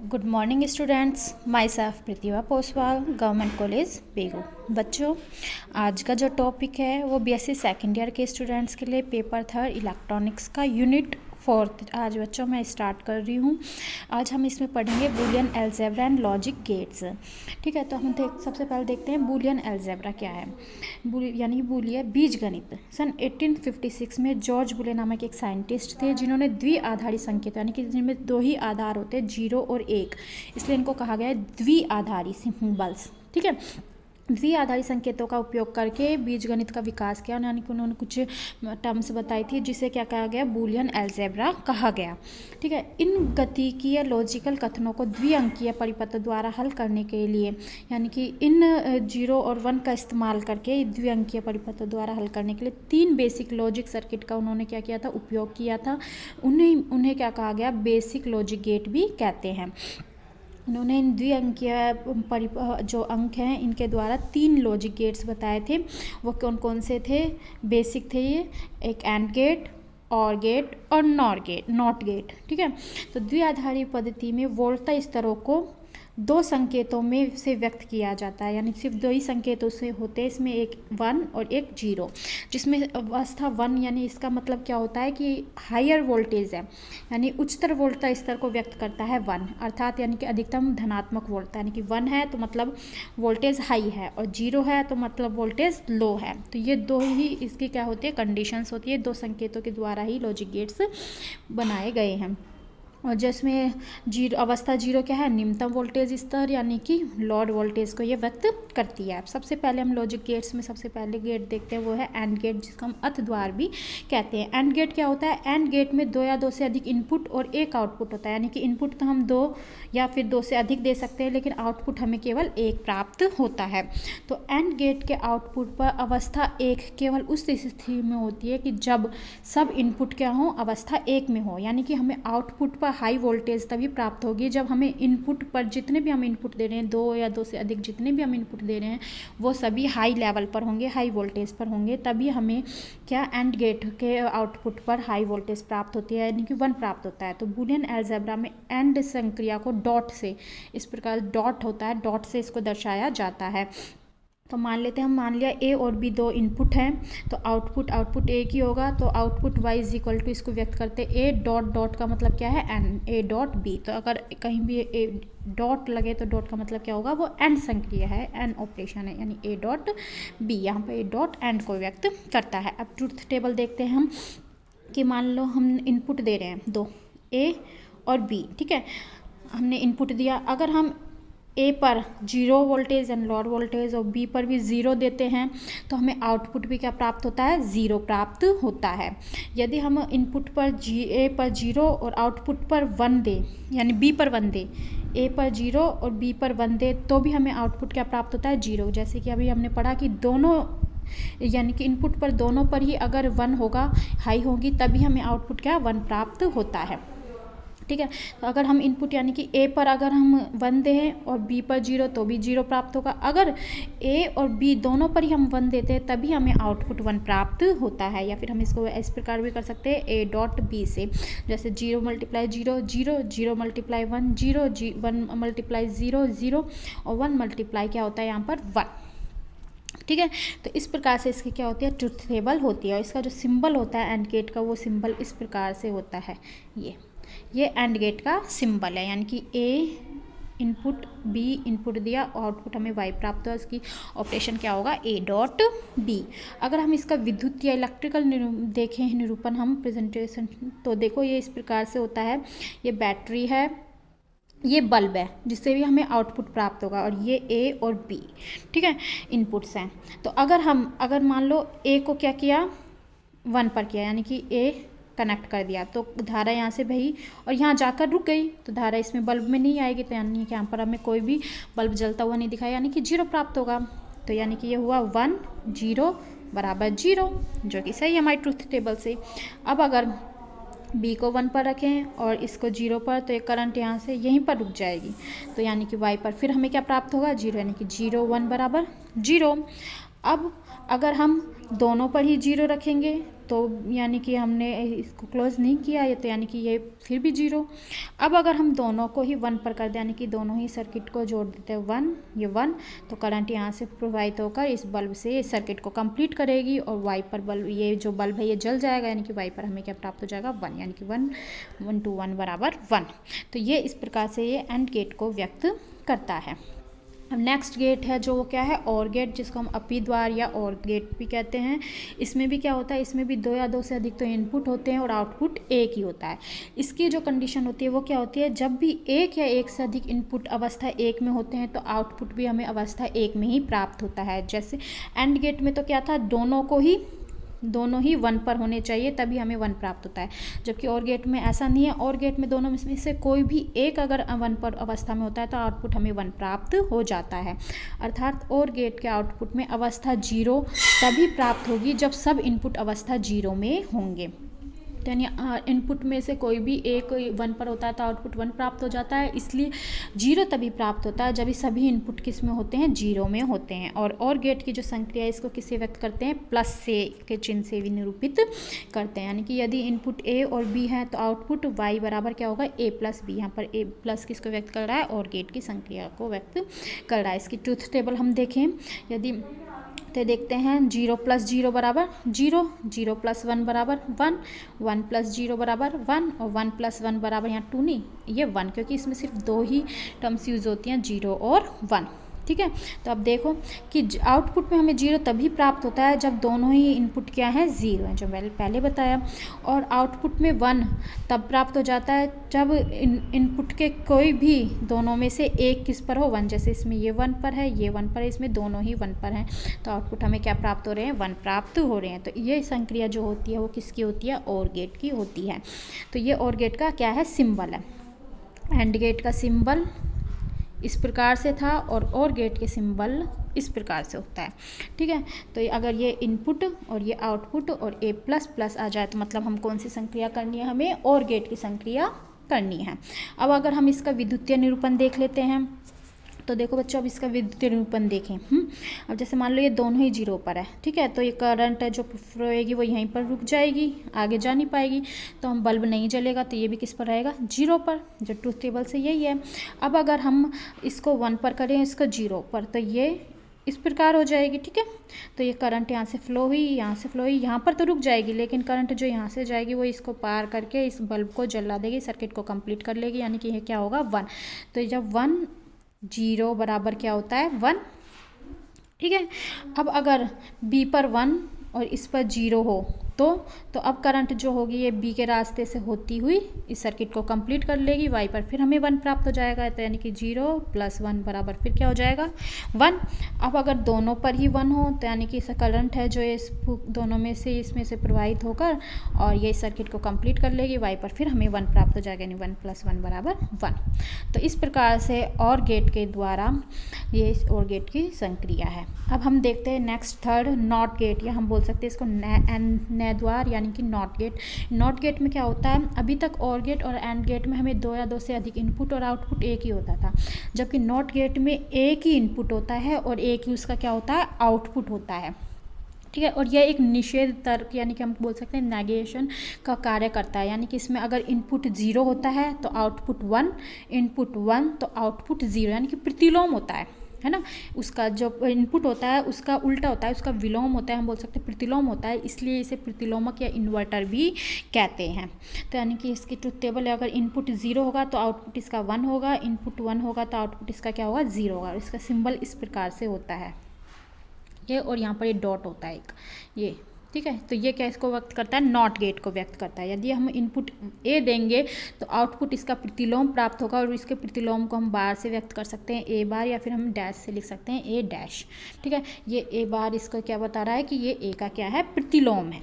Good morning students, myself Pratibha Poswal, government college Begu. बच्चों, आज का जो टॉपिक है वो बीएससी सेकेंड ईयर के स्टूडेंट्स के लिए पेपर 3 इलेक्ट्रॉनिक्स का यूनिट 4 आज बच्चों मैं स्टार्ट कर रही हूँ। आज हम इसमें पढ़ेंगे Boolean algebra and logic gates. ठीक है, तो हम सबसे पहले देखते हैं बूलियन अलजेब्रा क्या है। यानी बूलिया बीजगणित। सन 1856 में जॉर्ज बूले नामक एक साइंटिस्ट थे जिन्होंने द्विआधारी संकेत यानी कि जिनमें दो ही आधार होते हैं, 0 और 1, इसलिए इनको कहा गया है द्विआधारी सिंबल्स। ठीक है, द्विआधारी संकेतों का उपयोग करके बीजगणित का विकास किया, यानी कि उन्होंने कुछ टर्म्स बताई थी जिसे क्या कहा गया, बूलियन अलजेब्रा कहा गया। ठीक है, इन गतिकीय लॉजिकल कथनों को द्विअंकीय परिपथ द्वारा हल करने के लिए, यानी कि इन 0 और 1 का इस्तेमाल करके द्विअंकीय परिपथ द्वारा हल करने के लिए 3 बेसिक लॉजिक सर्किट का उन्होंने क्या किया था, उपयोग किया था। उन्हें क्या कहा गया, बेसिक लॉजिक गेट भी कहते हैं। उन्होंने इन द्विअंकीय जो अंक हैं इनके द्वारा 3 लॉजिक गेट्स बताए थे। वो कौन कौन से थे? बेसिक थे ये, एक एंड गेट, और गेट और नॉट गेट। ठीक है, तो द्विआधारी पद्धति में वोल्टा स्तरों को 2 संकेतों में से व्यक्त किया जाता है, यानी सिर्फ 2 ही संकेतों से होते हैं। इसमें एक 1 और एक 0, जिसमें अवस्था 1 यानी इसका मतलब क्या होता है कि हायर वोल्टेज है, यानी उच्चतर वोल्टा स्तर को व्यक्त करता है 1, अर्थात यानी कि अधिकतम धनात्मक वोल्टा, यानी कि 1 है तो मतलब वोल्टेज हाई है और 0 है तो मतलब वोल्टेज लो है। तो ये 2 ही इसकी क्या होती है, कंडीशंस होती है। 2 संकेतों के द्वारा ही लॉजिक गेट्स बनाए गए हैं। और जिसमें अवस्था 0 क्या है, निम्नतम वोल्टेज स्तर, यानी कि लॉड वोल्टेज को ये व्यक्त करती है। सबसे पहले हम लॉजिक गेट्स में सबसे पहले गेट देखते हैं, वो है एंड गेट, जिसको हम अर्थद्वार भी कहते हैं। एंड गेट क्या होता है? एंड गेट में 2 या 2 से अधिक इनपुट और एक आउटपुट होता है, यानी कि इनपुट तो हम 2 या फिर 2 से अधिक दे सकते हैं, लेकिन आउटपुट हमें केवल 1 प्राप्त होता है। तो एंड गेट के आउटपुट पर अवस्था 1 केवल उस स्थिति में होती है कि जब सब इनपुट क्या हो, अवस्था 1 में हो, यानी कि हमें आउटपुट पर हाई वोल्टेज तभी प्राप्त होगी जब हमें इनपुट पर जितने भी हम इनपुट दे रहे हैं, 2 या 2 से अधिक जितने भी हम इनपुट दे रहे हैं, वो सभी हाई लेवल पर होंगे, हाई वोल्टेज पर होंगे, तभी हमें क्या, एंड गेट के आउटपुट पर हाई वोल्टेज प्राप्त होती है, यानी कि 1 प्राप्त होता है। तो बूलियन अलजेब्रा में एंड संक्रिया को डॉट से, इस प्रकार डॉट होता है, डॉट से इसको दर्शाया जाता है। तो मान लेते हैं, हम मान लिया ए और बी 2 इनपुट हैं, तो आउटपुट एक ही होगा, तो output Y is equal to, इसको व्यक्त करते ए डॉट का मतलब क्या है, एन, ए डॉट बी। तो अगर कहीं भी ए डॉट लगे तो डॉट का मतलब क्या होगा, वो एंड संक्रिया है, एंड ऑपरेशन है, यानी ए डॉट बी। यहाँ पर ए डॉट एंड को व्यक्त करता है। अब ट्रुथ टेबल देखते हैं हम, कि मान लो हम इनपुट दे रहे हैं 2, ए और बी। ठीक है, हमने इनपुट दिया, अगर हम ए पर 0 वोल्टेज एंड लॉड वोल्टेज और बी पर भी 0 देते हैं तो हमें आउटपुट भी क्या प्राप्त होता है, 0 प्राप्त होता है। यदि हम इनपुट पर ए पर 0 और आउटपुट पर 1 दें, यानी बी पर 1 दें, ए पर 0 और बी पर 1 दें, तो भी हमें आउटपुट क्या प्राप्त होता है, 0। जैसे कि अभी हमने पढ़ा कि दोनों, यानी कि इनपुट पर दोनों पर ही अगर 1 होगा, हाई होगी, तभी हमें आउटपुट क्या, 1 प्राप्त होता है। ठीक है, तो अगर हम इनपुट यानी कि ए पर अगर हम 1 दें और बी पर 0, तो भी 0 प्राप्त होगा। अगर ए और बी दोनों पर ही हम 1 देते हैं तभी हमें आउटपुट 1 प्राप्त होता है। या फिर हम इसको इस प्रकार भी कर सकते हैं, ए डॉट बी से, जैसे 0 × 0 0, 0 × 1 0, 1 × 0 0, और 1 मल्टीप्लाई क्या होता है यहाँ पर, 1। ठीक है, तो इस प्रकार से इसकी क्या होती है, ट्रुथ टेबल होती है। और इसका जो सिंबल होता है एंड गेट का, वो सिंबल इस प्रकार से होता है, ये एंड गेट का सिंबल है, यानी कि ए इनपुट, बी इनपुट दिया, आउटपुट हमें वाई प्राप्त हुआ, इसकी ऑपरेशन क्या होगा, ए डॉट बी। अगर हम इसका विद्युत या इलेक्ट्रिकल देखें निरूपण हम प्रेजेंटेशन, तो देखो ये इस प्रकार से होता है। ये बैटरी है, ये बल्ब है, जिससे भी हमें आउटपुट प्राप्त होगा, और ये ए और बी, ठीक है, इनपुट्स हैं। तो अगर मान लो ए को क्या किया, 1 पर किया, यानी कि ए कनेक्ट कर दिया, तो धारा यहाँ से बही और यहाँ जाकर रुक गई, तो धारा इसमें बल्ब में नहीं आएगी, तो यानी कि यहाँ पर हमें कोई भी बल्ब जलता हुआ नहीं दिखाया, यानी कि 0 प्राप्त होगा। तो यानी कि ये हुआ 1 0 बराबर 0, जो कि सही है हमारी ट्रुथ टेबल से। अब अगर बी को 1 पर रखें और इसको 0 पर, तो एक करंट यहाँ से यहीं पर रुक जाएगी, तो यानी कि वाई पर फिर हमें क्या प्राप्त होगा, 0, यानी कि 0 1 बराबर 0। अब अगर हम दोनों पर ही जीरो रखेंगे तो यानी कि हमने इसको क्लोज नहीं किया, ये तो यानी कि ये फिर भी जीरो। अब अगर हम दोनों को ही 1 पर कर दें, यानी कि दोनों ही सर्किट को जोड़ देते हैं 1, ये 1, तो करंट यहाँ से प्रवाहित होकर इस बल्ब से इस सर्किट को कंप्लीट करेगी और वाई पर बल्ब, ये जो बल्ब है ये जल जाएगा, यानी कि वाई पर हमें क्या प्राप्त हो जाएगा 1, यानी कि 1 × 1 बराबर 1। तो ये इस प्रकार से ये एंड गेट को व्यक्त करता है। अब नेक्स्ट गेट है जो वो क्या है, और गेट, जिसको हम अपी द्वार या और गेट भी कहते हैं। इसमें भी क्या होता है, इसमें भी 2 या 2 से अधिक तो इनपुट होते हैं और आउटपुट एक ही होता है। इसकी जो कंडीशन होती है वो क्या होती है, जब भी एक या एक से अधिक इनपुट अवस्था एक में होते हैं तो आउटपुट भी हमें अवस्था एक में ही प्राप्त होता है। जैसे एंड गेट में तो क्या था, दोनों ही 1 पर होने चाहिए तभी हमें 1 प्राप्त होता है, जबकि और गेट में ऐसा नहीं है। और गेट में दोनों में से कोई भी एक अगर 1 पर अवस्था में होता है तो आउटपुट हमें 1 प्राप्त हो जाता है। अर्थात और गेट के आउटपुट में अवस्था 0 तभी प्राप्त होगी जब सब इनपुट अवस्था 0 में होंगे। यानी इनपुट में से कोई भी एक 1 पर होता है तो आउटपुट 1 प्राप्त हो जाता है, इसलिए 0 तभी प्राप्त होता है जब सभी इनपुट किस में होते हैं, 0 में होते हैं। और गेट की जो संक्रिया है इसको किससे व्यक्त करते हैं, प्लस से के चिन्ह से भी निरूपित करते हैं। यानी कि यदि इनपुट ए और बी है तो आउटपुट वाई बराबर क्या होगा, ए प्लस बी। यहाँ पर ए प्लस किसको व्यक्त कर रहा है, और गेट की संक्रिया को व्यक्त कर रहा है। इसकी ट्रूथ टेबल हम देखें, यदि तो देखते हैं 0 + 0 बराबर 0, 0 + 1 बराबर 1, 1 + 0 बराबर 1 और 1 + 1 बराबर यहाँ 2 नहीं, ये 1, क्योंकि इसमें सिर्फ 2 ही टर्म्स यूज होती हैं, 0 और 1। ठीक है, तो अब देखो कि आउटपुट में हमें 0 तभी प्राप्त होता है जब दोनों ही इनपुट क्या है, 0 है, जो मैंने पहले बताया। और आउटपुट में 1 तब प्राप्त हो जाता है जब इनपुट के कोई भी दोनों में से एक किस पर हो, 1। जैसे इसमें ये 1 पर है, ये 1 पर है, इसमें दोनों ही 1 पर हैं, तो आउटपुट हमें क्या प्राप्त हो रहे हैं, 1 प्राप्त हो रहे हैं। तो ये संक्रिया जो होती है वो किसकी होती है, और गेट की होती है। तो ये और गेट का क्या है, सिंबल है। एंड गेट का सिंबल इस प्रकार से था और गेट के सिंबल इस प्रकार से होता है। ठीक है, तो अगर ये इनपुट और ये आउटपुट और ए प्लस प्लस आ जाए तो मतलब हम कौन सी संक्रिया करनी है, हमें और गेट की संक्रिया करनी है। अब अगर हम इसका विद्युतीय निरूपण देख लेते हैं तो देखो बच्चों, अब इसका विद्युतीय निरूपण देखें। अब जैसे मान लो ये दोनों ही 0 पर है, ठीक है, तो ये करंट जो फ्लो होगी वो यहीं पर रुक जाएगी, आगे जा नहीं पाएगी, तो हम बल्ब नहीं जलेगा, तो ये भी किस पर रहेगा, 0 पर, जो ट्रूथ टेबल से यही है। अब अगर हम इसको 1 पर करें, इसको 0 पर, तो ये इस प्रकार हो जाएगी। ठीक है, तो ये करंट यहाँ से फ्लो हुई, यहाँ से फ्लो हुई, यहाँ पर तो रुक जाएगी, लेकिन करंट जो यहाँ से जाएगी वो इसको पार करके इस बल्ब को जला देगी, सर्किट को कंप्लीट कर लेगी, यानी कि ये क्या होगा, 1। तो जब 1 0 बराबर क्या होता है, 1। ठीक है, अब अगर बी पर 1 और इस पर 0 हो तो अब करंट जो होगी ये बी के रास्ते से होती हुई इस सर्किट को कंप्लीट कर लेगी, वाई पर फिर हमें 1 प्राप्त हो जाएगा, तो यानी कि 0 + 1 बराबर फिर क्या हो जाएगा, 1। अब अगर दोनों पर ही 1 हो तो यानी कि करंट है जो इस दोनों में से इसमें से प्रवाहित होकर और ये सर्किट को कंप्लीट कर लेगी, वाई पर फिर हमें 1 प्राप्त हो जाएगा, यानी 1 + 1 बराबर 1। तो इस प्रकार से और गेट के द्वारा ये और गेट की संक्रिया है। अब हम देखते हैं नेक्स्ट थर्ड, नॉट गेट, या हम बोल सकते हैं इसको नए द्वार, यानी कि नॉट गेट। नॉट गेट में क्या होता है, अभी तक और गेट और एंड गेट में हमें 2 या 2 से अधिक इनपुट और आउटपुट एक ही होता था, जबकि नॉट गेट में एक ही इनपुट होता है और एक ही उसका क्या होता है, आउटपुट होता है। ठीक है, और यह एक निषेध तर्क, यानी कि हम बोल सकते हैं नेगेशन का कार्य करता है, यानी कि इसमें अगर इनपुट 0 होता है तो आउटपुट 1, इनपुट 1 तो आउटपुट 0, यानी कि प्रतिलोम होता है ना, उसका जो इनपुट होता है उसका उल्टा होता है, उसका विलोम होता है, हम बोल सकते हैं प्रतिलोम होता है, इसलिए इसे प्रतिलोमक या इन्वर्टर भी कहते हैं। तो यानी कि इसकी ट्रूथ टेबल है, अगर इनपुट 0 होगा तो आउटपुट इसका 1 होगा, इनपुट 1 होगा तो आउटपुट इसका क्या होगा, 0 होगा। इसका सिंबल इस प्रकार से होता है ये, और यहाँ पर ये डॉट होता है एक, ये। ठीक है, तो ये क्या इसको व्यक्त करता है, नॉट गेट को व्यक्त करता है। यदि हम इनपुट ए देंगे तो आउटपुट इसका प्रतिलोम प्राप्त होगा, और इसके प्रतिलोम को हम बार से व्यक्त कर सकते हैं, ए बार, या फिर हम डैश से लिख सकते हैं, ए डैश। ठीक है, ये ए बार इसको क्या बता रहा है कि ये ए का क्या है, प्रतिलोम है।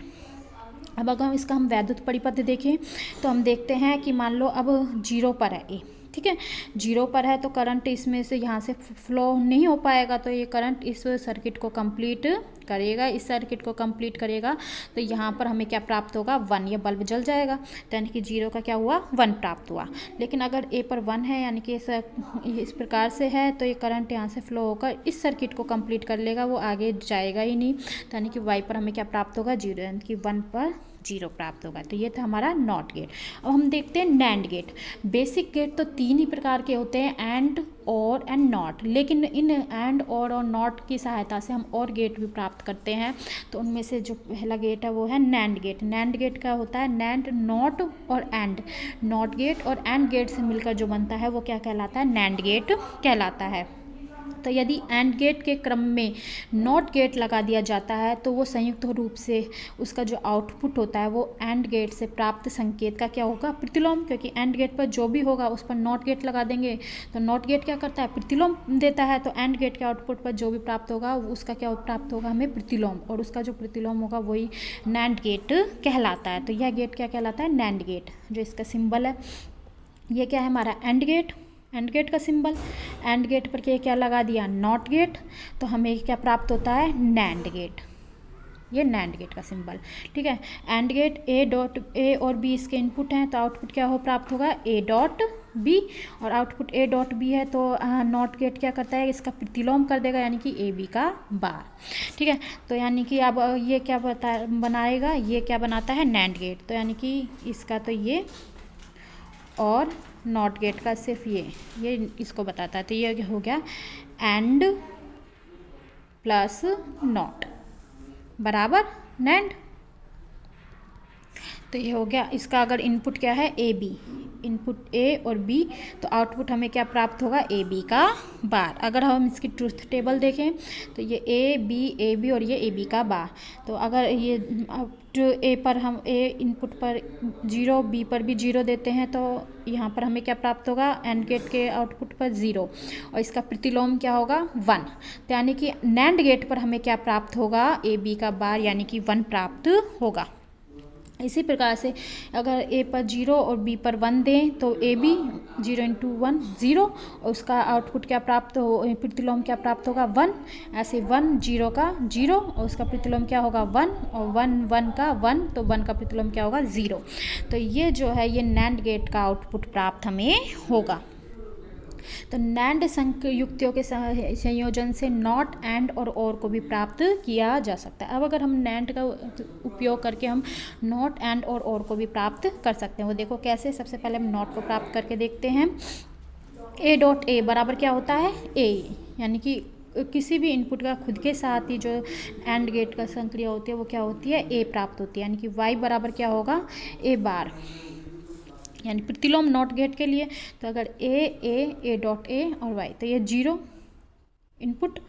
अब अगर इसका हम वैद्युत परिपथ देखें तो हम देखते हैं कि मान लो अब 0 पर है ए, ठीक है, 0 पर है तो करंट इसमें से यहाँ से फ्लो नहीं हो पाएगा, तो ये करंट इस सर्किट को कंप्लीट करेगा, इस सर्किट को कंप्लीट करेगा, तो यहाँ पर हमें क्या प्राप्त होगा, 1, ये बल्ब जल जाएगा। तो यानी कि 0 का क्या हुआ, 1 प्राप्त हुआ। लेकिन अगर ए पर 1 है, यानी कि इस प्रकार से है, तो ये करंट यहाँ से फ्लो होकर इस सर्किट को कंप्लीट कर लेगा, वो आगे जाएगा ही नहीं। तो यानी कि वाई पर हमें क्या प्राप्त होगा, 0, यानी कि 1 पर 0 प्राप्त होगा। तो ये था हमारा नॉट गेट। अब हम देखते हैं नैंड गेट। बेसिक गेट तो 3 ही प्रकार के होते हैं, एंड, और एंड नॉट। लेकिन इन एंड और नॉट की सहायता से हम और गेट भी प्राप्त करते हैं। तो उनमें से जो पहला गेट है वो है नैंड गेट। नैंड गेट का होता है नैंड, नॉट और एंड। नॉट गेट और एंड गेट से मिलकर जो बनता है वो क्या कहलाता है, नैंड गेट कहलाता है। तो यदि एंड गेट के क्रम में नॉट गेट लगा दिया जाता है, तो वो संयुक्त रूप से उसका जो आउटपुट होता है वो एंड गेट से प्राप्त संकेत का क्या होगा, प्रतिलोम। क्योंकि एंड गेट पर जो भी होगा उस पर नॉट गेट लगा देंगे, तो नॉट गेट क्या करता है, प्रतिलोम देता है। तो एंड गेट के आउटपुट पर जो भी प्राप्त होगा उसका क्या प्राप्त होगा, हमें प्रतिलोम, और उसका जो प्रतिलोम होगा वही नैंड गेट कहलाता है। तो यह गेट क्या कहलाता है, नैंड गेट। जो इसका सिंबल है ये क्या है, हमारा एंड गेट, एंड गेट का सिंबल। एंड गेट पर क्या लगा दिया, नॉट गेट, तो हमें क्या प्राप्त होता है, नैंड गेट। ये नैंड गेट का सिंबल, ठीक है। एंड गेट ए और बी इसके इनपुट हैं, तो आउटपुट क्या हो प्राप्त होगा, ए डॉट बी। और आउटपुट ए डॉट बी है, तो नॉट गेट क्या करता है, इसका प्रतिलोम कर देगा, यानी कि ए बी का बार, ठीक है। तो यानी कि अब ये क्या बनाएगा, ये क्या बनाता है, नैंड गेट। तो यानी कि इसका तो ये, और नॉट गेट का सिर्फ ये इसको बताता है। तो ये हो गया एंड प्लस नॉट बराबर नैंड। तो ये हो गया। इसका अगर इनपुट क्या है, ए बी, इनपुट ए और बी, तो आउटपुट हमें क्या प्राप्त होगा, ए बी का बार। अगर हम इसकी ट्रूथ टेबल देखें तो ये ए बी और ये ए बी का बार। तो अगर ये ए पर हम ए इनपुट पर 0, बी पर भी 0 देते हैं, तो यहाँ पर हमें क्या प्राप्त होगा, एंड गेट के आउटपुट पर 0, और इसका प्रतिलोम क्या होगा, 1। तो यानी कि नैंड गेट पर हमें क्या प्राप्त होगा, ए बी का बार, यानी कि 1 प्राप्त होगा। इसी प्रकार से अगर ए पर 0 और बी पर 1 दें, तो ए बी 0 × 1 0, और उसका आउटपुट क्या प्राप्त हो, प्रतिलोम क्या प्राप्त होगा, 1। ऐसे 1 0 का 0, और उसका प्रतिलोम क्या होगा, 1, और 1 1 का 1, तो 1 का प्रतिलोम क्या होगा, 0। तो ये जो है ये नैंड गेट का आउटपुट प्राप्त हमें होगा। तो नैंड संयुक्तियों के संयोजन से नॉट, एंड और को भी प्राप्त किया जा सकता है। अब अगर हम नैंड का उपयोग करके हम नॉट, एंड और को भी प्राप्त कर सकते हैं। वो देखो कैसे। सबसे पहले हम नॉट को प्राप्त करके देखते हैं। ए डॉट ए बराबर क्या होता है, ए, यानी कि किसी भी इनपुट का खुद के साथ ही जो एंड गेट का संक्रिया होती है वो क्या होती है, ए प्राप्त होती है। यानी कि वाई बराबर क्या होगा, ए बार, यानी प्रतिलोम नॉट गेट के लिए। तो अगर ए डॉट ए और वाई, तो ये 0 इनपुट,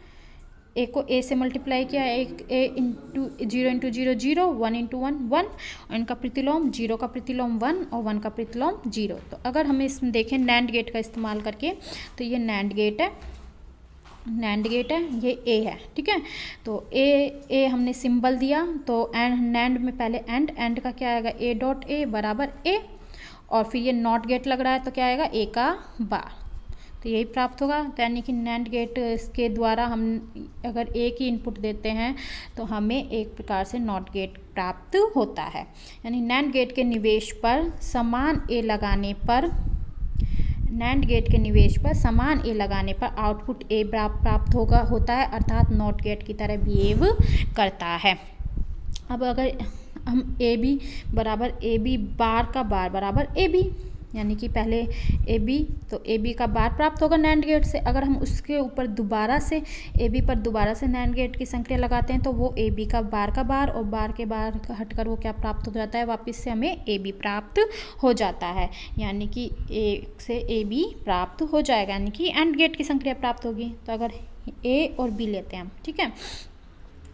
ए को ए से मल्टीप्लाई किया, एक ए इंटू 0 × 0 0, 1 × 1 1, और इनका प्रतिलोम 0 का प्रतिलोम 1 और 1 का प्रतिलोम 0। तो अगर हमें इसमें देखें नैंड गेट का इस्तेमाल करके, तो ये नैंड गेट है, नैंड गेट है, ये ए है, ठीक है। तो ए हमने सिंबल दिया, तो नैंड में पहले एंड का क्या आएगा, ए डॉट ए बराबर ए, और फिर ये नॉट गेट लग रहा है तो क्या आएगा, ए का बार। तो यही प्राप्त होगा। तो यानी कि नैंड गेट के द्वारा हम अगर ए की इनपुट देते हैं तो हमें एक प्रकार से नॉट गेट प्राप्त होता है। यानी नैंड गेट के निवेश पर समान ए लगाने पर, नैंड गेट के निवेश पर समान ए लगाने पर आउटपुट ए प्राप्त होता है, अर्थात नॉट गेट की तरह बिहेव करता है। अब अगर हम ए बी बराबर ए बी बार का बार बराबर ए बी, यानी कि पहले ए बी, तो ए बी का बार प्राप्त होगा नैंड गेट से। अगर हम उसके ऊपर दोबारा से ए बी पर दोबारा से नैंड गेट की संक्रिया लगाते हैं, तो वो ए बी का बार, और बार के बार हटकर वो क्या प्राप्त हो जाता है, वापस से हमें ए बी प्राप्त हो जाता है। यानी कि ए से ए बी प्राप्त हो जाएगा, यानी कि एंड गेट की संक्रिया प्राप्त होगी। तो अगर ए और बी लेते हैं हम, ठीक है,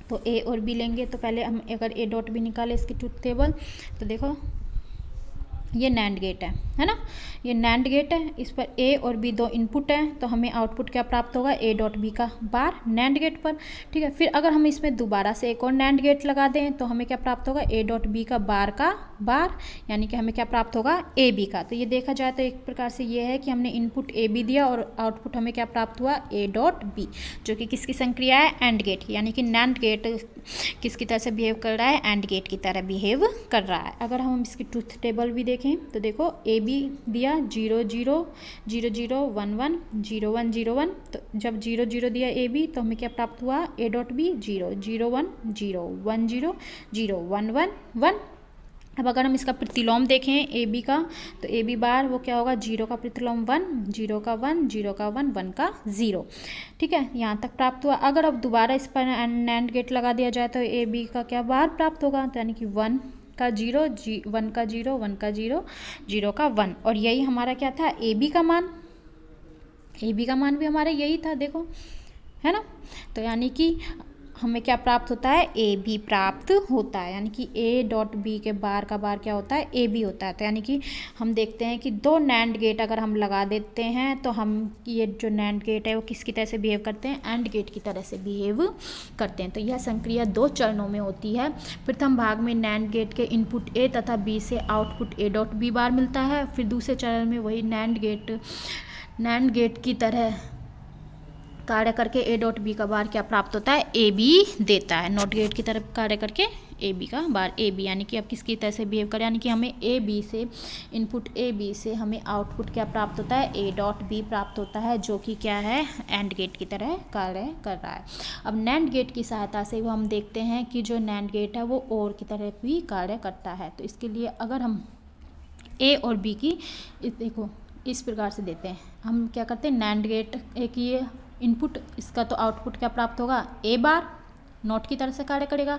तो ए और बी लेंगे, तो पहले हम अगर ए डॉट बी निकाले इसकी ट्रूथ टेबल, तो देखो ये नैंड गेट है ना, ये नैंड गेट है, इस पर ए और बी दो इनपुट हैं, तो हमें आउटपुट क्या प्राप्त होगा, ए डॉट बी का बार नैंड गेट पर। ठीक है, फिर अगर हम इसमें दोबारा से एक और नैंड गेट लगा दें तो हमें क्या प्राप्त होगा, ए डॉट बी का बार, यानी कि हमें क्या प्राप्त होगा, ए बी का। तो ये देखा जाए तो एक प्रकार से ये है कि हमने इनपुट ए बी दिया और आउटपुट हमें क्या प्राप्त हुआ, ए डॉट बी, जो कि किसकी संक्रिया है, एंड गेट, यानी कि नैंड गेट किसकी तरह से बिहेव कर रहा है, एंड गेट की तरह बिहेव कर रहा है। अगर हम इसकी ट्रूथ टेबल भी देखें तो देखो ए बी दिया 0 0 0 0 1 1 0 1 0 1, तो जब 0 0 दिया ए बी तो हमें क्या प्राप्त हुआ, ए डॉट बी 0 0 1 0 1 0 0 1 1 1। अब अगर हम इसका प्रतिलोम देखें ए बी का, तो ए बी बार वो क्या होगा, 0 का प्रतिलोम 1, 0 का 1, 0 का 1, 1 का 0। ठीक है, यहाँ तक प्राप्त हुआ। अगर अब दोबारा इस पर नैंड गेट लगा दिया जाए तो ए बी का क्या बार प्राप्त होगा, तो यानी कि 1 का 0, 1 का 0, 1 का 0, 0 का 1, और यही हमारा क्या था, ए बी का मान। ए बी का मान भी हमारा यही था, देखो, है ना। तो यानी कि हमें क्या प्राप्त होता है, ए बी प्राप्त होता है, यानी कि ए डॉट बी के बार का बार क्या होता है, ए बी होता है। तो यानी कि हम देखते हैं कि दो नैंड गेट अगर हम लगा देते हैं तो हम ये जो नैंड गेट है वो किसकी तरह से बिहेव करते हैं, एंड गेट की तरह से बिहेव करते हैं। तो यह संक्रिया दो चरणों में होती है। प्रथम भाग में नैंड गेट के इनपुट ए तथा बी से output A dot B bar मिलता है, फिर दूसरे चरण में वही नैंड गेट की तरह कार्य करके ए डॉट बी का बार क्या प्राप्त होता है, ए बी देता है। नॉट गेट की तरफ कार्य करके ए बी का बार ए बी, यानी कि अब किसकी तरह से बिहेव करें, यानी कि हमें ए बी से इनपुट ए बी से हमें आउटपुट क्या प्राप्त होता है, ए डॉट बी प्राप्त होता है, जो कि क्या है, एंड गेट की तरह कार्य कर रहा है। अब नैंड गेट की सहायता से हम देखते हैं कि जो नैंड गेट है वो और की तरह भी कार्य करता है। तो इसके लिए अगर हम ए और बी की देखो इस प्रकार से देते हैं, हम क्या करते हैं, नैंड गेट एक ये इनपुट, इसका तो आउटपुट क्या प्राप्त होगा, ए बार नॉट की तरह से कार्य करेगा।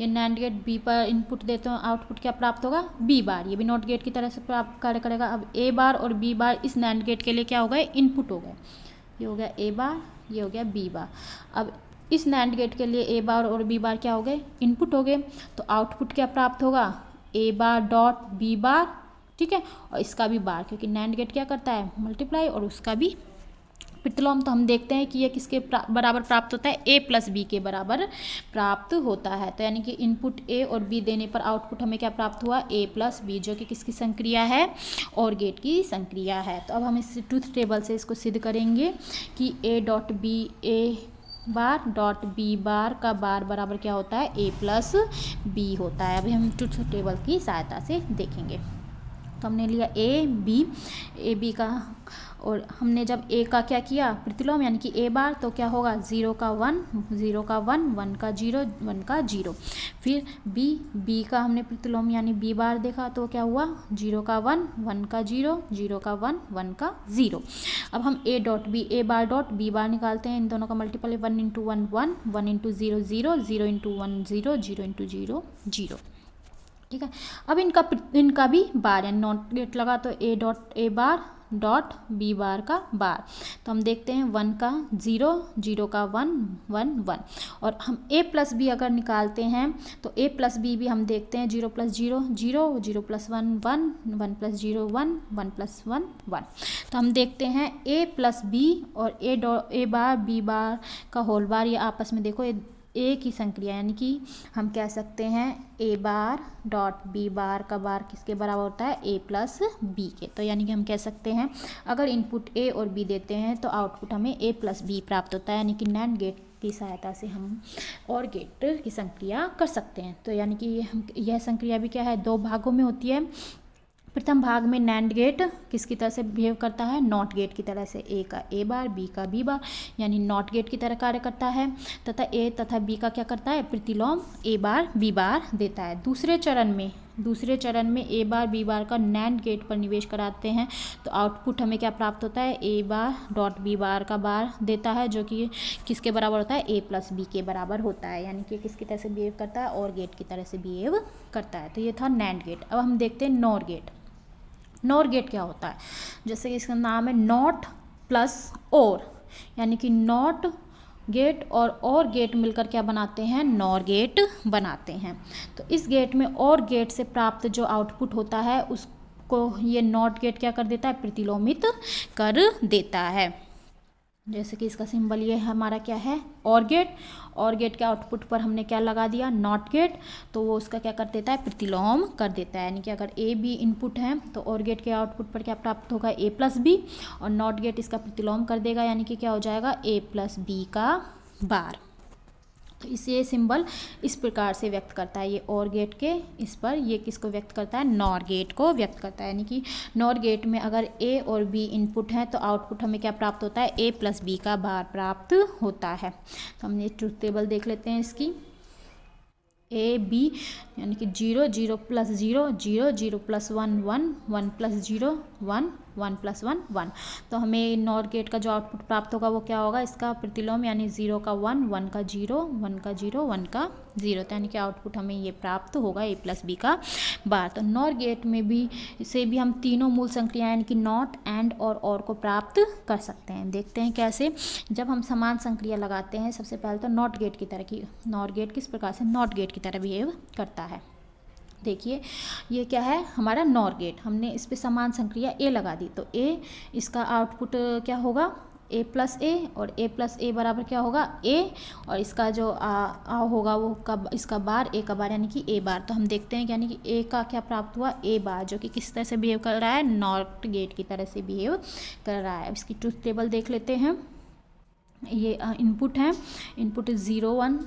ये नैंड गेट बी पर इनपुट देते हो, आउटपुट क्या प्राप्त होगा, बी बार, ये भी नॉट गेट की तरह से प्राप्त कार्य करेगा। अब ए बार और बी बार इस नैंड गेट के लिए क्या हो गए, इनपुट हो गए, ये हो गया ए बार, ये हो गया बी बार। अब इस नैंड गेट के लिए ए बार और बी बार क्या हो गए, इनपुट हो गए, तो आउटपुट क्या प्राप्त होगा, ए बार डॉट बी बार। ठीक है, और इसका भी बार, क्योंकि नैंड गेट क्या करता है, मल्टीप्लाई, और उसका भी प्रतिलोम। तो हम देखते हैं कि ये किसके बराबर प्राप्त होता है, ए प्लस बी के बराबर प्राप्त होता है। तो यानी कि इनपुट ए और बी देने पर आउटपुट हमें क्या प्राप्त हुआ, ए प्लस बी, जो कि किसकी संक्रिया है, और गेट की संक्रिया है। तो अब हम इस ट्रूथ टेबल से इसको सिद्ध करेंगे कि A dot B A bar dot B bar का बार बराबर क्या होता है, ए प्लस बी होता है। अभी हम ट्रूथ टेबल की सहायता से देखेंगे। तो हमने लिया ए बी का, और हमने जब ए का क्या किया, प्रतिलोम, यानी कि ए बार, तो क्या होगा, 0 का 1, 0 का 1, 1 का 0, 1 का 0। फिर बी का हमने प्रतिलोम यानी बी बार देखा, तो क्या हुआ, 0 का 1, 1 का 0, 0 का 1, 1 का 0। अब हम A dot B A bar dot B bar निकालते हैं। इन दोनों का multiple 1 into 1 1, 1 into 0 0, 0 into 1 0, 0 into 0 0। ठीक है, अब इनका भी बार, यानी नॉट गेट लगा तो A dot A bar dot B bar का बार। तो हम देखते हैं 1 का 0, 0 का 1 1 1, और हम a प्लस बी अगर निकालते हैं तो a प्लस बी भी हम देखते हैं, 0 प्लस 0 0, 0 प्लस 1 1, 1 प्लस 0 1, 1 प्लस 1 1। तो हम देखते हैं a प्लस बी और ए बार बी बार का होल बार, ये आपस में देखो ए की संक्रिया, यानी कि हम कह सकते हैं ए बार डॉट बी बार का बार किसके बराबर होता है, ए प्लस बी के। तो यानी कि हम कह सकते हैं अगर इनपुट ए और बी देते हैं तो आउटपुट हमें ए प्लस बी प्राप्त होता है, यानी कि नैंड गेट की सहायता से हम और गेट की संक्रिया कर सकते हैं। तो यानी कि यह संक्रिया भी क्या है, दो भागों में होती है। प्रथम भाग में नैंड गेट किसकी तरह से बिहेव करता है, नॉट गेट की तरह से, ए का ए बार बी का बी बार, यानी नॉट गेट की तरह कार्य करता है, तथा ए तथा बी का क्या करता है, प्रतिलोम ए बार बी बार देता है। दूसरे चरण में ए बार बी बार का नैंड गेट पर निवेश कराते हैं तो आउटपुट हमें क्या प्राप्त होता है, ए बार डॉट बी बार का बार देता है, जो कि किसके बराबर होता है, ए प्लस बी के बराबर होता है, यानी कि किसकी तरह से बिहेव करता है, और गेट की तरह से बिहेव करता है। तो ये था नैंड गेट। अब हम देखते हैं नॉर गेट। नॉर गेट क्या होता है, जैसे कि इसका नाम है नॉट प्लस और, यानी कि नॉट गेट और गेट मिलकर क्या बनाते हैं, नॉर गेट बनाते हैं। तो इस गेट में और गेट से प्राप्त जो आउटपुट होता है उसको को ये नॉट गेट क्या कर देता है, प्रतिलोमित कर देता है। जैसे कि इसका सिंबल ये हमारा क्या है, और गेट। और गेट के आउटपुट पर हमने क्या लगा दिया, नॉट गेट, तो वो उसका क्या कर देता है, प्रतिलोम कर देता है। यानी कि अगर ए बी इनपुट है तो और गेट के आउटपुट पर क्या प्राप्त होगा, ए प्लस बी, और नॉट गेट इसका प्रतिलोम कर देगा, यानी कि क्या हो जाएगा, ए प्लस बी का बार। तो इसे सिंबल इस प्रकार से व्यक्त करता है, ये और गेट के इस पर, ये किसको व्यक्त करता है, नॉर गेट को व्यक्त करता है। यानी कि नॉर गेट में अगर ए और बी इनपुट है तो आउटपुट हमें क्या प्राप्त होता है, ए प्लस बी का बार प्राप्त होता है। तो हमने ट्रुथ टेबल देख लेते हैं इसकी, ए बी यानी कि 0 0 प्लस 0 0 0 प्लस 1 1 1 प्लस 0 1 1 प्लस 1 1। तो हमें नॉर गेट का जो आउटपुट प्राप्त होगा वो क्या होगा, इसका प्रतिलोम, यानी 0 का 1 1 का 0 1 का 0 1 का 0। तो यानी कि आउटपुट हमें ये प्राप्त होगा ए प्लस बी का बार। तो नॉर गेट में भी से भी हम तीनों मूल संक्रियाएं यानी कि नॉट, एंड और को प्राप्त कर सकते हैं। देखते हैं कैसे। जब हम समान संक्रिया लगाते हैं, सबसे पहले तो नॉट गेट की तरह की, नॉर गेट किस प्रकार से नॉट गेट की तरह बिहेव करता है। देखिए ये क्या है, हमारा नॉर गेट, हमने इस पे समान संक्रिया ए लगा दी, तो ए इसका आउटपुट क्या होगा, ए प्लस ए, और ए प्लस ए बराबर क्या होगा, ए, और इसका जो आ होगा वो कब, इसका बार, ए का बार यानी कि ए बार। तो हम देखते हैं यानी कि ए का क्या प्राप्त हुआ, ए बार, जो कि किस तरह से बिहेव कर रहा है, नॉट गेट की तरह से बिहेव कर रहा है। इसकी ट्रुथ टेबल देख लेते हैं। ये इनपुट है, इनपुट 0 1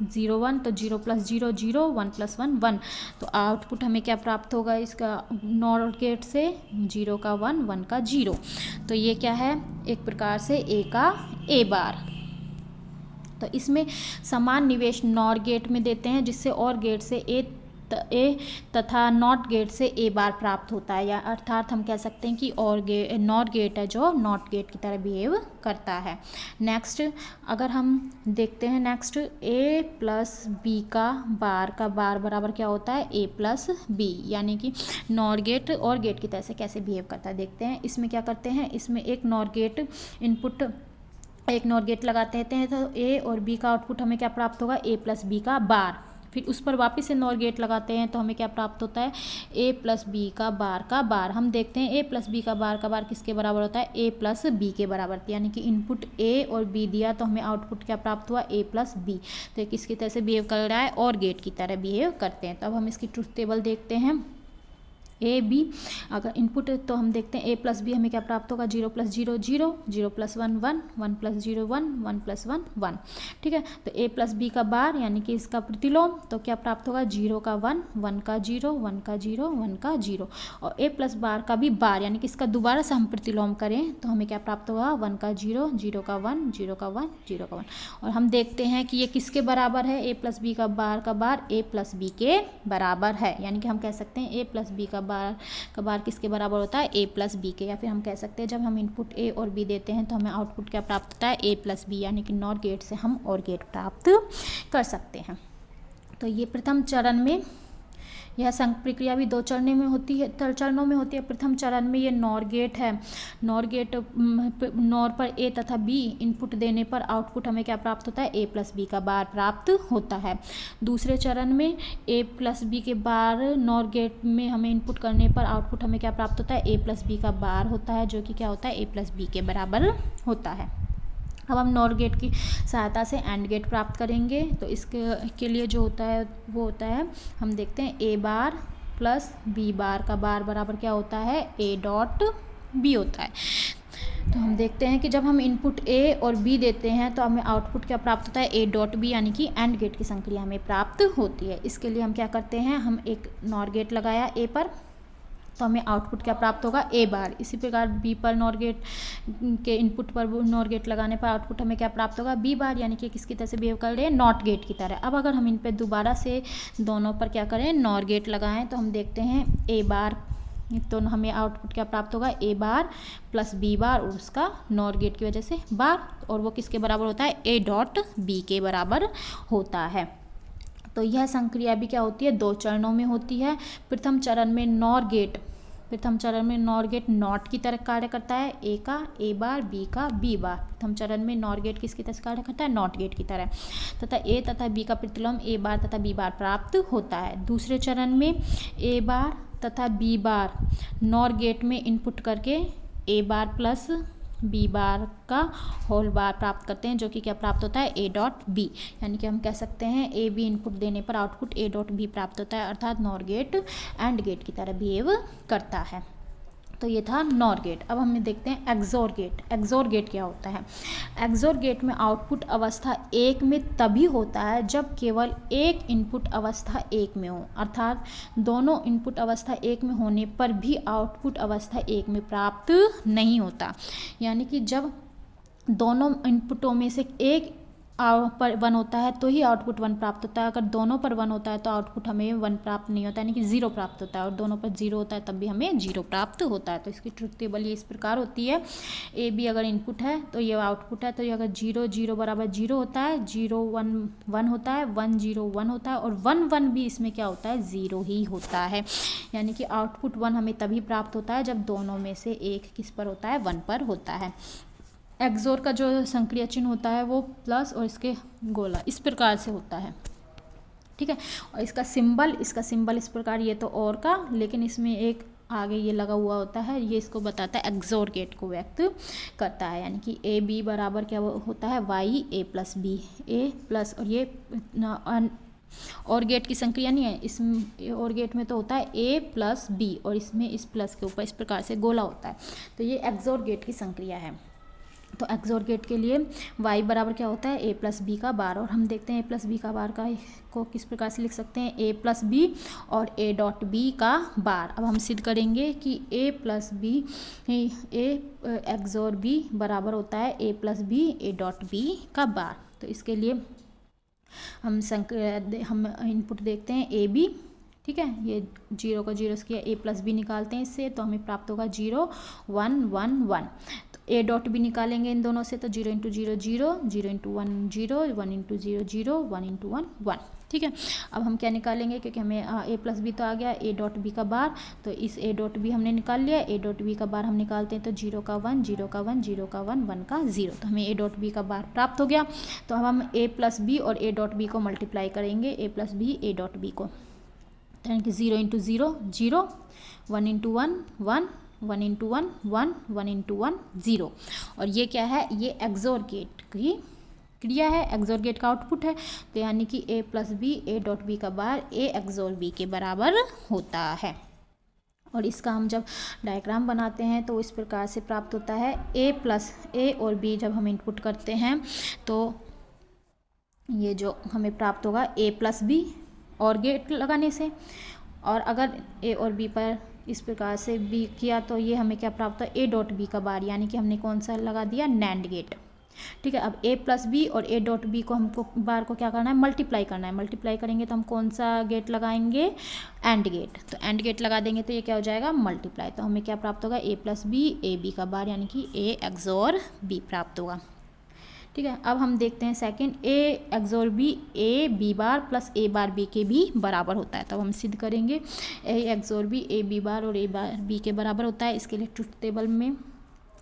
0 1, तो 0 प्लस 0 0 1 प्लस 1 1। तो आउटपुट हमें क्या प्राप्त होगा इसका नॉर गेट से, 0 का 1 1 का 0। तो ये क्या है, एक प्रकार से ए का ए बार। तो इसमें समान निवेश नॉर गेट में देते हैं, जिससे और गेट से ए तथा नॉट गेट से ए बार प्राप्त होता है, या अर्थात हम कह सकते हैं कि और नॉट गेट है जो नॉट गेट की तरह बिहेव करता है। नेक्स्ट अगर हम देखते हैं, नेक्स्ट ए प्लस बी का बार बराबर क्या होता है, ए प्लस बी, यानी कि नॉर गेट और गेट की तरह से कैसे बिहेव करता है। देखते हैं इसमें क्या करते हैं, इसमें एक नॉर गेट इनपुट, एक नॉर गेट लगाते हैं, तो ए और बी का आउटपुट हमें क्या प्राप्त होगा, ए प्लस बी का बार। फिर उस पर वापस से नॉर गेट लगाते हैं तो हमें क्या प्राप्त होता है, ए प्लस बी का बार। हम देखते हैं ए प्लस बी का बार किसके बराबर होता है, ए प्लस बी के बराबर। यानी कि इनपुट ए और बी दिया तो हमें आउटपुट क्या प्राप्त हुआ, ए प्लस बी। तो ये किसकी तरह से बिहेव कर रहा है, और गेट की तरह बिहेव करते हैं। तो अब हम इसकी ट्रुथ टेबल देखते हैं। ए बी अगर इनपुट तो हम देखते हैं ए प्लस बी हमें क्या प्राप्त होगा, 0 प्लस 0 0 0 प्लस 1 1 1 प्लस 0 1 1 प्लस 1 1। ठीक है, तो ए प्लस बी का बार यानी कि इसका प्रतिलोम, तो क्या प्राप्त होगा, 0 का 1 1 का 0 1 का 0 1 का 0। और ए प्लस बार का भी बार यानी कि इसका दोबारा से हम प्रतिलोम करें तो हमें क्या प्राप्त होगा, 1 का 0 0 का 1 0 का 1 0 का 1। और हम देखते हैं कि ये किसके बराबर है, ए प्लस बी का बार ए प्लस बी के बराबर है। यानी कि हम कह सकते हैं ए प्लस बी का बार किसके बराबर होता है, ए प्लस बी के। या फिर हम कह सकते हैं जब हम इनपुट ए और बी देते हैं तो हमें आउटपुट क्या प्राप्त होता है, ए प्लस बी, यानी कि नॉर गेट से हम और गेट प्राप्त कर सकते हैं। तो ये प्रथम चरण में यह प्रक्रिया भी 2 चरणों में होती है। प्रथम चरण में ये नॉर गेट है, नॉर पर ए तथा बी इनपुट देने पर आउटपुट हमें क्या प्राप्त होता है, ए प्लस बी का बार प्राप्त होता है। दूसरे चरण में ए प्लस बी के बार नॉर गेट में हमें इनपुट करने पर आउटपुट हमें क्या प्राप्त होता है, ए प्लस बी का बार होता है, जो कि क्या होता है, ए प्लस बी के बराबर होता है। अब हम नॉर गेट की सहायता से एंड गेट प्राप्त करेंगे। तो इसके लिए जो होता है वो होता है, हम देखते हैं ए बार प्लस बी बार का बार बराबर क्या होता है, ए डॉट बी होता है। तो हम देखते हैं कि जब हम इनपुट ए और बी देते हैं तो हमें आउटपुट क्या प्राप्त होता है, ए डॉट बी, यानी कि एंड गेट की संक्रिया हमें प्राप्त होती है। इसके लिए हम क्या करते हैं, हम एक नॉर गेट लगाया ए पर तो हमें आउटपुट क्या प्राप्त होगा, ए बार। इसी प्रकार बी पर नॉर गेट के इनपुट पर नॉर गेट लगाने पर आउटपुट हमें क्या प्राप्त होगा, बी बार, यानी कि किसकी तरह से बिहेव कर रहे हैं, नॉट गेट की तरह। अब अगर हम इन पर दोबारा से दोनों पर क्या करें, नॉर गेट लगाएं तो हम देखते हैं ए बार, तो हमें आउटपुट क्या प्राप्त होगा, A bar plus B bar और उसका नॉर गेट की वजह से बार, और वो किसके बराबर होता है, ए डॉट बी के बराबर होता है। तो यह संक्रिया भी क्या होती है, 2 चरणों में होती है। प्रथम चरण में नॉर गेट नॉट की तरह कार्य करता है, ए का ए बार बी का बी बार। प्रथम चरण में नॉर गेट किसकी तरह कार्य करता है, नॉट गेट की तरह, तथा ए तथा बी का प्रतिलोम ए बार तथा बी बार प्राप्त होता है। दूसरे चरण में ए बार तथा बी बार नॉर गेट में इनपुट करके ए बार प्लस बी बार का होल बार प्राप्त करते हैं, जो कि क्या प्राप्त होता है ए डॉट बी। यानी कि हम कह सकते हैं ए बी इनपुट देने पर आउटपुट ए डॉट बी प्राप्त होता है, अर्थात नॉर गेट एंड गेट की तरह बिहेव करता है। तो ये था नॉर गेट। अब हम देखते हैं एक्सोर गेट। एक्सोर गेट क्या होता है? एक्सोर गेट में आउटपुट अवस्था एक में तभी होता है जब केवल एक इनपुट अवस्था एक में हो, अर्थात दोनों इनपुट अवस्था एक में होने पर भी आउटपुट अवस्था एक में प्राप्त नहीं होता। यानी कि जब दोनों इनपुटों में से एक पर 1 होता है तो ही आउटपुट 1 प्राप्त होता है। अगर दोनों पर 1 होता है तो आउटपुट हमें 1 प्राप्त नहीं होता, यानी कि 0 प्राप्त होता है, और दोनों पर 0 होता है तब भी हमें 0 प्राप्त होता है। तो इसकी ट्रुथ टेबल ये इस प्रकार होती है। ए बी अगर इनपुट है तो ये आउटपुट है, तो ये अगर 0 0 बराबर 0 होता है, 0 1 1 होता है, 1 0 1 होता है, और 1 1 भी इसमें क्या होता है? 0 ही होता है। यानी कि आउटपुट 1 हमें तभी प्राप्त होता है जब दोनों में से एक किस पर होता है? 1 पर होता है। एक्सोर का जो संक्रिय चिन्ह होता है वो प्लस और इसके गोला इस प्रकार से होता है, ठीक है। और इसका सिंबल इस प्रकार, ये तो और का, लेकिन इसमें एक आगे ये लगा हुआ होता है, ये इसको बताता है, एक्सोर गेट को व्यक्त करता है। यानी कि ए बी बराबर क्या होता है? वाई ए प्लस बी, ए प्लस, और ये और गेट की संक्रिया नहीं है, इस और गेट में तो होता है ए प्लस बी, और इसमें इस प्लस के ऊपर इस प्रकार से गोला होता है। तो ये एक्सोर गेट की संक्रिया है। तो एक्सोर गेट के लिए y बराबर क्या होता है? ए प्लस बी का बार। और हम देखते हैं ए प्लस बी का बार को किस प्रकार से लिख सकते हैं? ए प्लस बी और ए डॉट बी का बार। अब हम सिद्ध करेंगे कि A plus B A XOR B बराबर होता है A plus B A dot B का बार। तो इसके लिए हम इनपुट देखते हैं ए बी, ठीक है। ये 0 को 0 से किया, ए प्लस बी निकालते हैं इससे, तो हमें प्राप्त होगा 0 1 1 1। ए डॉट बी निकालेंगे इन दोनों से, तो 0 इंटू 0 0, 0 इंटू 1 0, 1 इंटू 0 0, 1 इंटू 1 1, ठीक है। अब हम क्या निकालेंगे? क्योंकि हमें ए प्लस बी तो आ गया, ए डॉट बी का बार, तो इस ए डॉट बी हमने निकाल लिया। ए डॉट बी का बार हम निकालते हैं, तो 0 का 1 0 का 1 0 का 1 1 का 0, तो हमें ए डॉट बी का बार प्राप्त हो गया। तो अब हम ए प्लस बी और ए डॉट बी को मल्टीप्लाई करेंगे, A plus B A dot B को, यानी कि 0 इंटू 0 0, 1 इंटू 1 1, 1 इंटू 1 1, 1 इंटू 1 0। और ये क्या है? ये एक्सोर गेट की क्रिया है, एक्सोर गेट का आउटपुट है। तो यानी कि A plus B A dot B का बार ए एक्सोर बी के बराबर होता है। और इसका हम जब डायग्राम बनाते हैं तो इस प्रकार से प्राप्त होता है। ए प्लस ए और बी जब हम इनपुट करते हैं तो ये जो हमें प्राप्त होगा ए प्लस बी और गेट लगाने से, और अगर ए और बी पर इस प्रकार से बी किया तो ये हमें क्या प्राप्त होता है? ए डॉट बी का बार, यानी कि हमने कौन सा लगा दिया? नैंड गेट, ठीक है। अब ए प्लस बी और ए डॉट बी को हमको बार को क्या करना है? मल्टीप्लाई करना है। मल्टीप्लाई करेंगे तो हम कौन सा गेट लगाएंगे? AND gate. तो एंड गेट लगा देंगे तो ये क्या हो जाएगा? मल्टीप्लाई। तो हमें क्या प्राप्त होगा? ए प्लस बी ए बी का बार, यानी कि ए एक्सोर बी प्राप्त होगा, ठीक है। अब हम देखते हैं second, A XOR B A B bar plus A bar B के भी बराबर होता है। तब हम सिद्ध करेंगे ए एक्सोर बी ए बी बार और ए बार बी के बराबर होता है। इसके लिए ट्रुथ टेबल में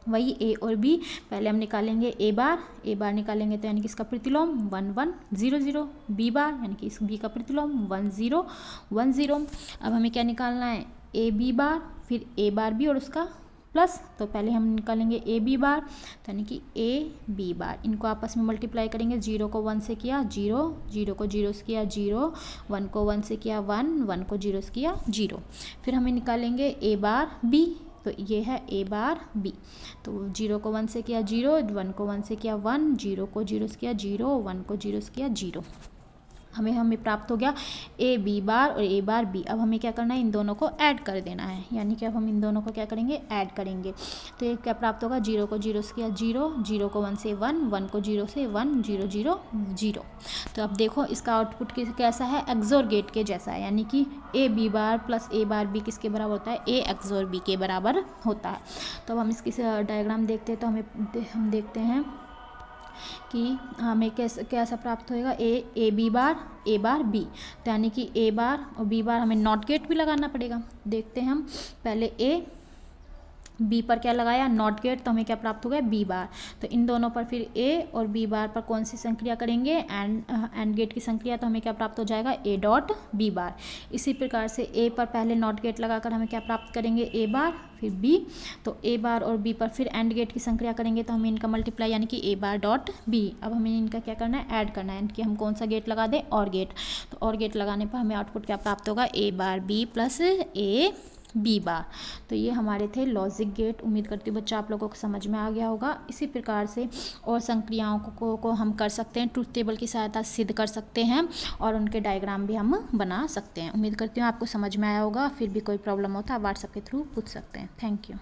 वही ए और बी पहले हम निकालेंगे, ए बार निकालेंगे तो यानी कि इसका प्रतिलोम 1 1 0 0, बी बार यानी कि इस बी का प्रतिलोम 1 0 1 0। अब हमें क्या निकालना है? ए बी बार, फिर ए बार बी और उसका प्लस, तो पहले हम निकालेंगे ए बी बार, तो यानी कि ए बी बार, इनको आपस में मल्टीप्लाई करेंगे। 0 को 1 से किया 0, 0 को 0 से किया 0, 1 को 1 से किया 1, 1 को 0 से किया 0। फिर हमें निकालेंगे ए बार बी, तो ये है ए बार बी, तो 0 को 1 से किया 0, 1 को 1 से किया 1, 0 को 0 से किया 0, 1 को 0 से किया 0। हमें प्राप्त हो गया ए बी बार और ए बार बी। अब हमें क्या करना है? इन दोनों को ऐड कर देना है, यानी कि अब हम इन दोनों को क्या करेंगे? ऐड करेंगे। तो ये क्या प्राप्त होगा? 0 को 0 से किया 0, 0 को 1 से 1, 1 को 0 से 1, 0 0 0। तो अब देखो इसका आउटपुट कैसा है? एक्सोर गेट के जैसा है, यानी कि A B bar plus A bar B किसके बराबर होता है? ए एक्सोर बी के बराबर होता है। तो अब हम इसकी डायग्राम देखते हैं, तो हम देखते हैं कि हमें कैसा प्राप्त होएगा? ए बी बार बी, तो यानी कि ए बार और बी बार हमें नॉट गेट भी लगाना पड़ेगा। देखते हैं हम पहले बी पर क्या लगाया, नॉट गेट, तो हमें क्या प्राप्त हो गया, बी बार। तो इन दोनों पर फिर ए और बी बार पर कौन सी संक्रिया करेंगे, एंड गेट की संक्रिया, तो हमें क्या प्राप्त हो जाएगा, ए डॉट बी बार। इसी प्रकार से ए पर पहले नॉट गेट लगाकर हमें क्या प्राप्त करेंगे, ए बार, फिर बी, तो ए बार और बी पर फिर एंड गेट की संक्रिया करेंगे तो हमें इनका मल्टीप्लाई यानी कि ए बार डॉट बी। अब हमें इनका क्या करना है, ऐड करना है, यानी कि हम कौन सा गेट लगा दें, और गेट। तो और गेट लगाने पर हमें आउटपुट क्या प्राप्त होगा, A bar B plus A B bar. तो ये हमारे थे लॉजिक गेट। उम्मीद करती हूँ बच्चा आप लोगों को समझ में आ गया होगा। इसी प्रकार से और संक्रियाओं को हम कर सकते हैं, ट्रुथ टेबल की सहायता से सिद्ध कर सकते हैं और उनके डायग्राम भी हम बना सकते हैं। उम्मीद करती हूँ आपको समझ में आया होगा। फिर भी कोई प्रॉब्लम हो तो आप व्हाट्सएप के थ्रू पूछ सकते हैं। Thank you.